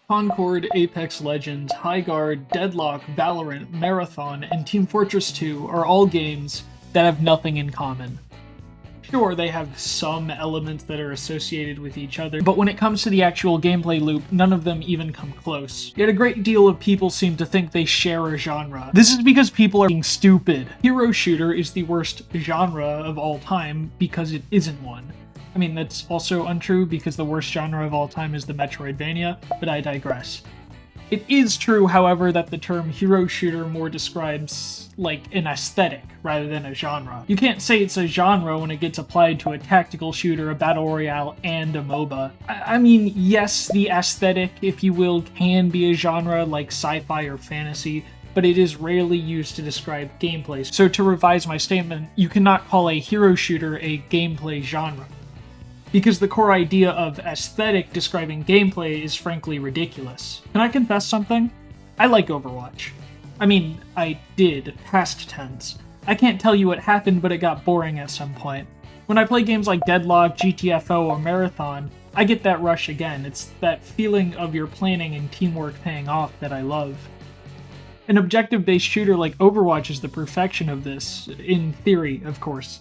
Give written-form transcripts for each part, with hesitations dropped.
Concord, Apex Legends, Highgard, Deadlock, Valorant, Marathon, and Team Fortress 2 are all games that have nothing in common. Sure, they have some elements that are associated with each other, but when it comes to the actual gameplay loop, none of them even come close. Yet a great deal of people seem to think they share a genre. This is because people are being stupid. Hero shooter is the worst genre of all time because it isn't one. I mean, that's also untrue because the worst genre of all time is the Metroidvania, but I digress. It is true, however, that the term hero shooter more describes, like, an aesthetic rather than a genre. You can't say it's a genre when it gets applied to a tactical shooter, a battle royale, and a MOBA. I mean, yes, the aesthetic, if you will, can be a genre like sci-fi or fantasy, but it is rarely used to describe gameplay. So to revise my statement, you cannot call a hero shooter a gameplay genre, because the core idea of aesthetic describing gameplay is frankly ridiculous. Can I confess something? I like Overwatch. I mean, I did, past tense. I can't tell you what happened, but it got boring at some point. When I play games like Deadlock, GTFO, or Marathon, I get that rush again. It's that feeling of your planning and teamwork paying off that I love. An objective-based shooter like Overwatch is the perfection of this, in theory, of course.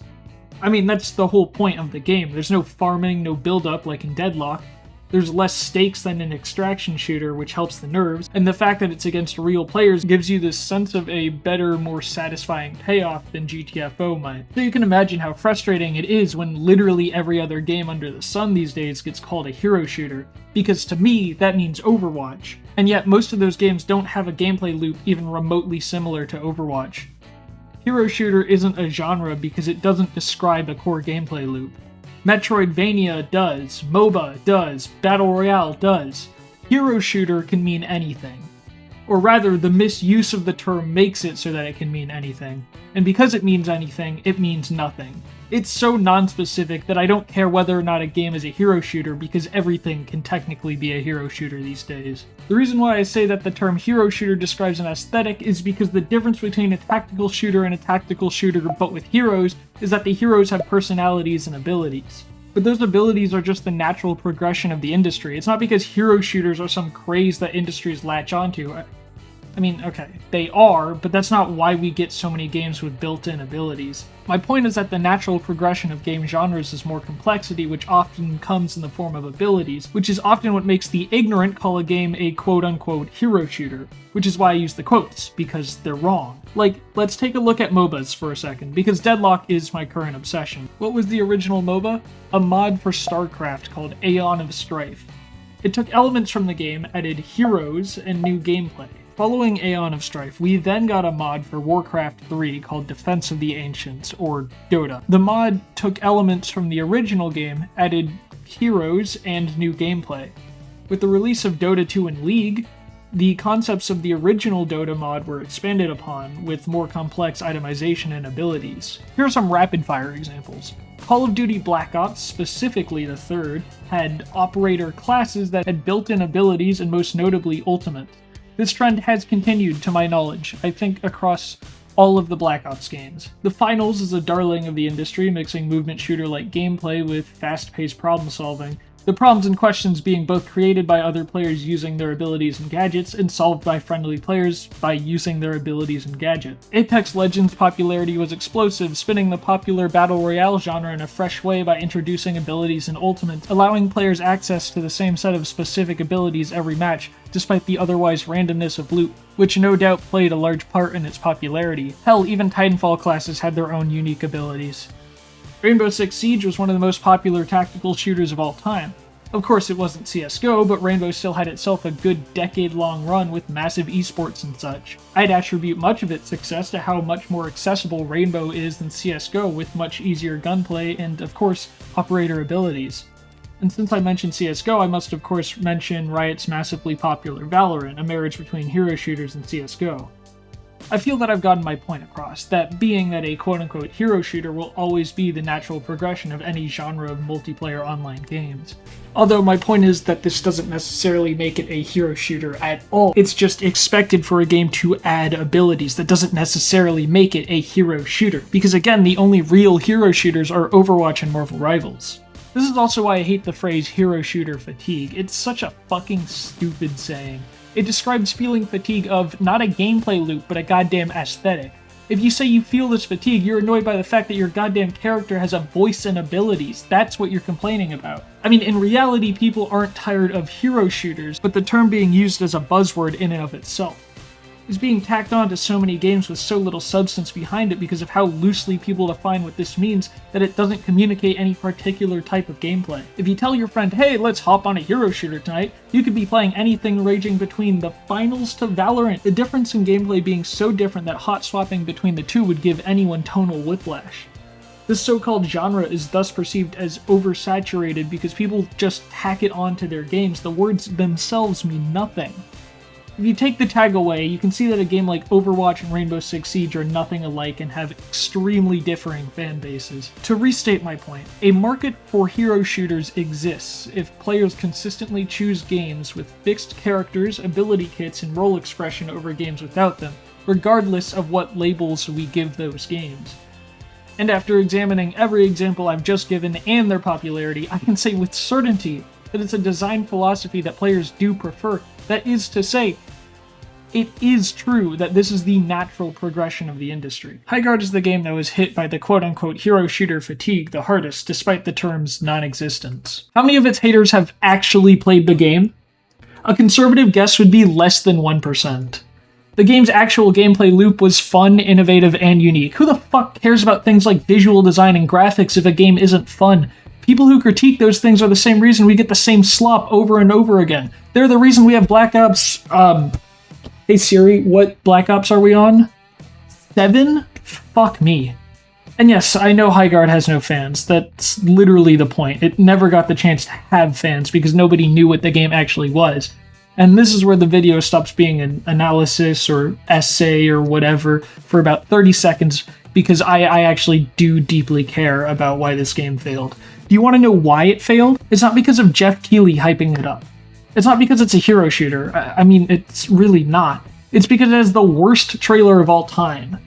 I mean, that's the whole point of the game. There's no farming, no build-up like in Deadlock. There's less stakes than an extraction shooter, which helps the nerves, and the fact that it's against real players gives you this sense of a better, more satisfying payoff than GTFO might. So you can imagine how frustrating it is when literally every other game under the sun these days gets called a hero shooter, because to me, that means Overwatch. And yet most of those games don't have a gameplay loop even remotely similar to Overwatch. Hero shooter isn't a genre because it doesn't describe a core gameplay loop. Metroidvania does, MOBA does, Battle Royale does. Hero shooter can mean anything. Or rather, the misuse of the term makes it so that it can mean anything. And because it means anything, it means nothing. It's so non-specific that I don't care whether or not a game is a hero shooter because everything can technically be a hero shooter these days. The reason why I say that the term hero shooter describes an aesthetic is because the difference between a tactical shooter and a tactical shooter but with heroes is that the heroes have personalities and abilities. But those abilities are just the natural progression of the industry. It's not because hero shooters are some craze that industries latch onto. I mean, okay, they are, but that's not why we get so many games with built-in abilities. My point is that the natural progression of game genres is more complexity, which often comes in the form of abilities, which is often what makes the ignorant call a game a quote-unquote hero shooter, which is why I use the quotes, because they're wrong. Like, let's take a look at MOBAs for a second, because Deadlock is my current obsession. What was the original MOBA? A mod for StarCraft called Aeon of Strife. It took elements from the game, added heroes, and new gameplay. Following Aeon of Strife, we then got a mod for Warcraft 3 called Defense of the Ancients, or Dota. The mod took elements from the original game, added heroes, and new gameplay. With the release of Dota 2 and League, the concepts of the original Dota mod were expanded upon, with more complex itemization and abilities. Here are some rapid-fire examples. Call of Duty Black Ops, specifically the third, had operator classes that had built-in abilities and most notably Ultimate. This trend has continued, to my knowledge, I think across all of the Black Ops games. The Finals is a darling of the industry, mixing movement shooter-like gameplay with fast-paced problem-solving. The problems and questions being both created by other players using their abilities and gadgets, and solved by friendly players by using their abilities and gadgets. Apex Legends' popularity was explosive, spinning the popular Battle Royale genre in a fresh way by introducing abilities and Ultimate, allowing players access to the same set of specific abilities every match, despite the otherwise randomness of loot, which no doubt played a large part in its popularity. Hell, even Titanfall classes had their own unique abilities. Rainbow Six Siege was one of the most popular tactical shooters of all time. Of course, it wasn't CSGO, but Rainbow still had itself a good decade-long run with massive esports and such. I'd attribute much of its success to how much more accessible Rainbow is than CSGO, with much easier gunplay and, of course, operator abilities. And since I mentioned CSGO, I must of course mention Riot's massively popular Valorant, a marriage between hero shooters and CSGO. I feel that I've gotten my point across, that being that a quote-unquote hero shooter will always be the natural progression of any genre of multiplayer online games. Although my point is that this doesn't necessarily make it a hero shooter at all. It's just expected for a game to add abilities. That doesn't necessarily make it a hero shooter, because again, the only real hero shooters are Overwatch and Marvel Rivals. This is also why I hate the phrase hero shooter fatigue. It's such a fucking stupid saying. It describes feeling fatigue of not a gameplay loop, but a goddamn aesthetic. If you say you feel this fatigue, you're annoyed by the fact that your goddamn character has a voice and abilities. That's what you're complaining about. I mean, in reality, people aren't tired of hero shooters, but the term being used as a buzzword in and of itself is being tacked on to so many games with so little substance behind it because of how loosely people define what this means that it doesn't communicate any particular type of gameplay. If you tell your friend, hey, let's hop on a hero shooter tonight, you could be playing anything ranging between the finals to Valorant, the difference in gameplay being so different that hot swapping between the two would give anyone tonal whiplash. This so-called genre is thus perceived as oversaturated because people just tack it onto their games. The words themselves mean nothing. If you take the tag away, you can see that a game like Overwatch and Rainbow Six Siege are nothing alike and have extremely differing fan bases. To restate my point, a market for hero shooters exists if players consistently choose games with fixed characters, ability kits, and role expression over games without them, regardless of what labels we give those games. And after examining every example I've just given and their popularity, I can say with certainty that it's a design philosophy that players do prefer. That is to say, it is true that this is the natural progression of the industry. Highgard is the game that was hit by the quote-unquote hero shooter fatigue the hardest, despite the term's non-existence. How many of its haters have actually played the game? A conservative guess would be less than 1%. The game's actual gameplay loop was fun, innovative, and unique. Who the fuck cares about things like visual design and graphics if a game isn't fun? People who critique those things are the same reason we get the same slop over and over again. They're the reason we have Black Ops, hey Siri, what Black Ops are we on? 7? Fuck me. And yes, I know Highgard has no fans. That's literally the point. It never got the chance to have fans because nobody knew what the game actually was. And this is where the video stops being an analysis or essay or whatever for about 30 seconds because I actually do deeply care about why this game failed. Do you want to know why it failed? It's not because of Jeff Keighley hyping it up. It's not because it's a hero shooter. I mean, it's really not. It's because it has the worst trailer of all time.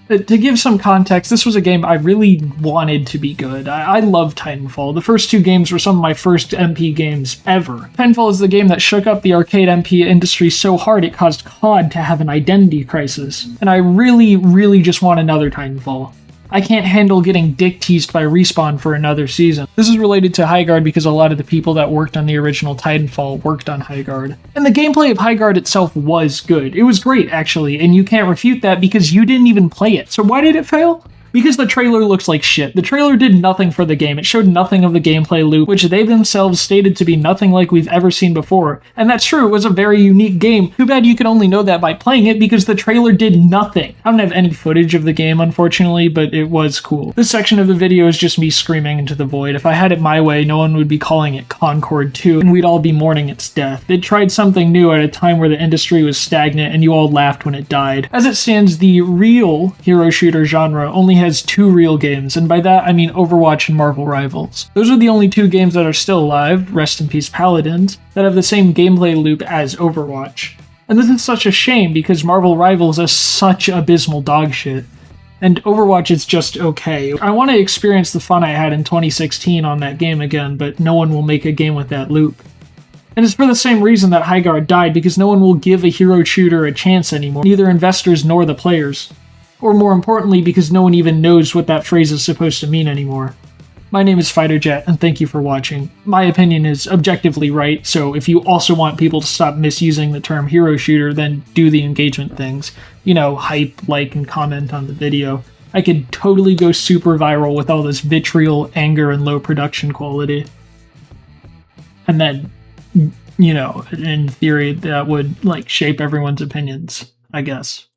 To give some context, this was a game I really wanted to be good. I love Titanfall. The first two games were some of my first MP games ever. Titanfall is the game that shook up the arcade MP industry so hard it caused COD to have an identity crisis. And I really just want another Titanfall. I can't handle getting dick teased by Respawn for another season. This is related to Highgard because a lot of the people that worked on the original Titanfall worked on Highgard. And the gameplay of Highgard itself was good. It was great, actually, and you can't refute that because you didn't even play it. So why did it fail? Because the trailer looks like shit. The trailer did nothing for the game. It showed nothing of the gameplay loop, which they themselves stated to be nothing like we've ever seen before. And that's true, it was a very unique game. Too bad you could only know that by playing it because the trailer did nothing. I don't have any footage of the game, unfortunately, but it was cool. This section of the video is just me screaming into the void. If I had it my way, no one would be calling it Concord 2, and we'd all be mourning its death. It tried something new at a time where the industry was stagnant, and you all laughed when it died. As it stands, the real hero shooter genre only has two real games, and by that I mean Overwatch and Marvel Rivals. Those are the only two games that are still alive, rest in peace Paladins, that have the same gameplay loop as Overwatch. And this is such a shame because Marvel Rivals is such abysmal dog shit. And Overwatch is just okay. I want to experience the fun I had in 2016 on that game again, but no one will make a game with that loop. And it's for the same reason that Highgard died, because no one will give a hero shooter a chance anymore, neither investors nor the players. Or more importantly, because no one even knows what that phrase is supposed to mean anymore. My name is FighterJet, and thank you for watching. My opinion is objectively right, so if you also want people to stop misusing the term hero shooter, then do the engagement things. You know, hype, like, and comment on the video. I could totally go super viral with all this vitriol, anger, and low production quality. And then, you know, in theory, that would, like, shape everyone's opinions, I guess.